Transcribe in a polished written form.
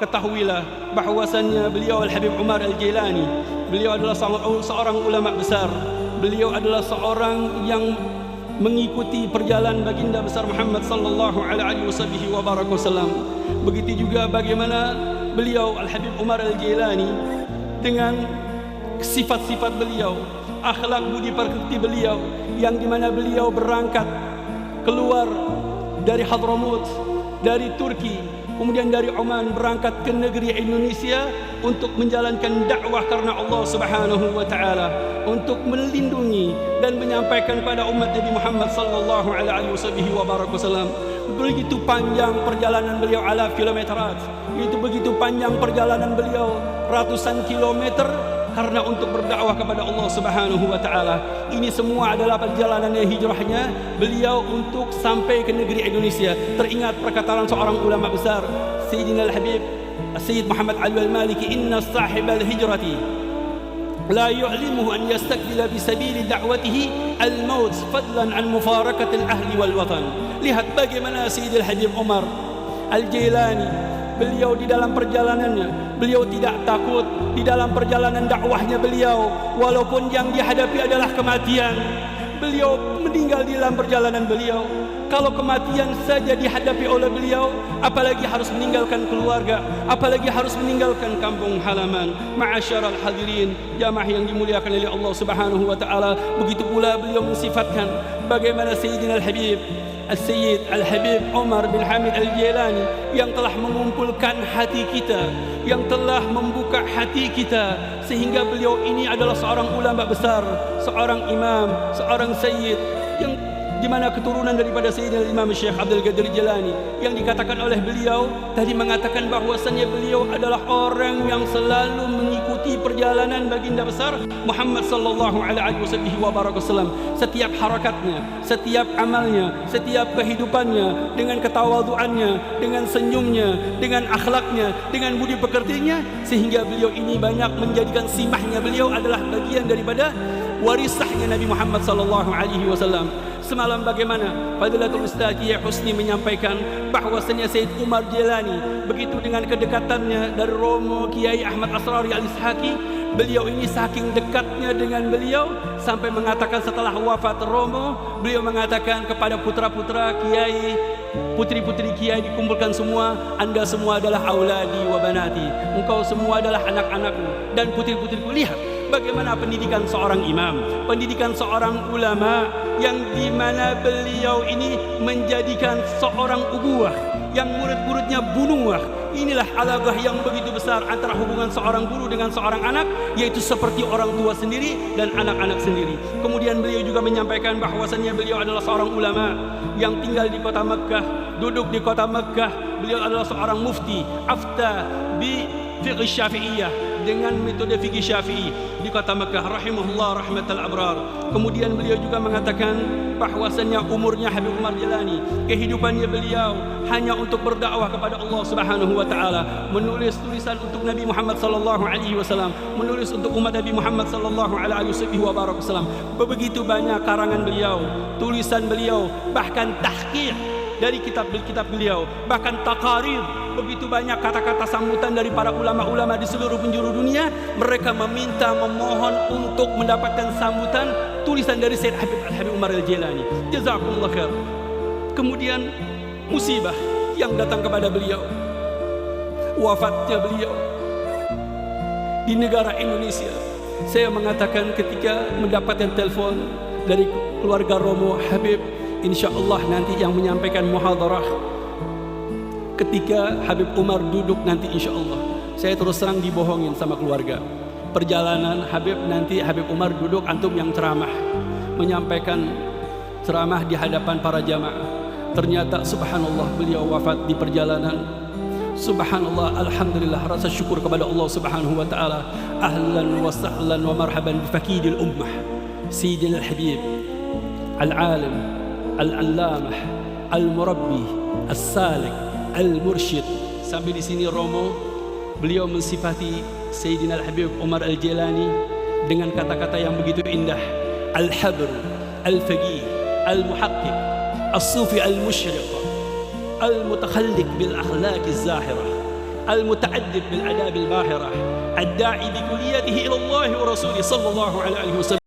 ketahuilah bahwasannya beliau Al-Habib Umar Al-Jilani, beliau adalah seorang ulama besar. Beliau adalah seorang yang mengikuti perjalanan baginda besar Muhammad sallallahu alaihi wasallam. Begitu juga bagaimana beliau Al-Habib Umar Al-Jilani dengan sifat-sifat beliau, akhlak budi pekerti beliau, yang dimana beliau berangkat keluar dari Hadramut, dari Turki, kemudian dari Oman, berangkat ke negeri Indonesia untuk menjalankan dakwah karena Allah Subhanahu wa taala, untuk melindungi dan menyampaikan kepada umat Nabi Muhammad sallallahu alaihi wasallam. Begitu panjang perjalanan beliau, ala kilometerat, itu begitu panjang perjalanan beliau, ratusan kilometer, karena untuk berdakwah kepada Allah Subhanahu wa taala. Ini semua adalah perjalanan hijrahnya beliau untuk sampai ke negeri Indonesia. Teringat perkataan seorang ulama besar, Sayyidina Al-Habib Sayyid Muhammad Ali Al-Maliki, inna sahibal hijrati la yu'limuhu an yastakbila bi sabili da'watihi al-maut fadlan an mufarakati al-ahli wal watan. Lihat bagaimana Sayyid Al-Habib Umar Al-Jilani, beliau di dalam perjalanannya, beliau tidak takut di dalam perjalanan dakwahnya beliau, walaupun yang dihadapi adalah kematian. Beliau meninggal di dalam perjalanan beliau. Kalau kematian saja dihadapi oleh beliau, apalagi harus meninggalkan keluarga, apalagi harus meninggalkan kampung halaman. Ma'asyiral hadirin, jamaah yang dimuliakan oleh Allah Subhanahu wa taala. Begitu pula beliau mensifatkan bagaimana Sayyidina Al-Habib Al-Sayyid Al-Habib Umar bin Hamid Al-Jilani yang telah mengumpulkan hati kita, yang telah membuka hati kita, sehingga beliau ini adalah seorang ulama besar, seorang imam, seorang sayyid, yang di mana keturunan daripada Sayyidina Imam Syekh Abdul Qadir Jilani, yang dikatakan oleh beliau tadi, mengatakan bahwasannya beliau adalah orang yang selalu mengikuti perjalanan baginda besar Muhammad sallallahu alaihi wasallam. Setiap harakatnya, setiap amalnya, setiap kehidupannya, dengan ketawaduannya, dengan senyumnya, dengan akhlaknya, dengan budi pekertinya, sehingga beliau ini banyak menjadikan simahnya beliau adalah bagian daripada warisahnya Nabi Muhammad sallallahu alaihi wasallam. Semalam bagaimana Fadilatul Ustaz Kiai Husni menyampaikan bahwasanya Sayyid Umar Jilani begitu dengan kedekatannya dari Romo Kiai Ahmad Asrari Al-Ishaqi, beliau ini saking dekatnya dengan beliau sampai mengatakan setelah wafat Romo, beliau mengatakan kepada putra-putra Kiai, putri-putri Kiai dikumpulkan semua, Anda semua adalah auladi wa banati, engkau semua adalah anak-anakku dan putri-putriku. Lihat bagaimana pendidikan seorang imam, pendidikan seorang ulama, yang dimana beliau ini menjadikan seorang ubuah, yang murid-muridnya bunuah. Inilah alaqah yang begitu besar antara hubungan seorang guru dengan seorang anak, yaitu seperti orang tua sendiri dan anak-anak sendiri. Kemudian beliau juga menyampaikan bahwasannya beliau adalah seorang ulama yang tinggal di kota Mekkah, duduk di kota Mekkah. Beliau adalah seorang mufti, afta bi fiqh Syafi'iyah, dengan metode fikih Syafi'i di kota Mekkah, rahimahullah rahmatal abrar. Kemudian beliau juga mengatakan bahwasannya umurnya Habib Umar Jilani, kehidupannya beliau hanya untuk berdakwah kepada Allah Subhanahu wa taala, menulis tulisan untuk Nabi Muhammad sallallahu alaihi wasallam, menulis untuk umat Nabi Muhammad sallallahu alaihi wasallam. Begitu banyak karangan beliau, tulisan beliau, bahkan tahqiq dari kitab-kitab beliau, bahkan taqarir. Begitu banyak kata-kata sambutan dari para ulama-ulama di seluruh penjuru dunia. Mereka meminta, memohon untuk mendapatkan sambutan tulisan dari Sayyid Al-Habib Umar Al-Jilani. Jazakumullah khair. Kemudian musibah yang datang kepada beliau, wafatnya beliau di negara Indonesia. Saya mengatakan ketika mendapatkan telepon dari keluarga Romo Habib, insyaallah nanti yang menyampaikan muhadarah ketika Habib Umar duduk nanti, insyaallah saya terus terang dibohongin sama keluarga. Perjalanan Habib nanti, Habib Umar duduk, antum yang ceramah, menyampaikan ceramah di hadapan para jamaah. Ternyata subhanallah beliau wafat di perjalanan. Subhanallah, alhamdulillah, rasa syukur kepada Allah Subhanahu wa taala. Ahlan wa sahlan wa marhaban bi fakidil ummah Sayyidina Al-Habib Al-Alim Al-Allamah Al-Murabbi As-Salik Al-Mursyid. Sampai di sini Romo beliau mensifati Sayyidina Al-Habib Umar Al-Jilani dengan kata-kata yang begitu indah. Al-Habr, Al-Faqih, Al-Muhaqqiq, As-Sufi Al-Mushriq, Al-Mutakhalliq bil akhlaq az-zahirah. المتعدد بالآداب الباهرة الداعي بكليته إلى الله ورسوله صلى الله عليه وسلم.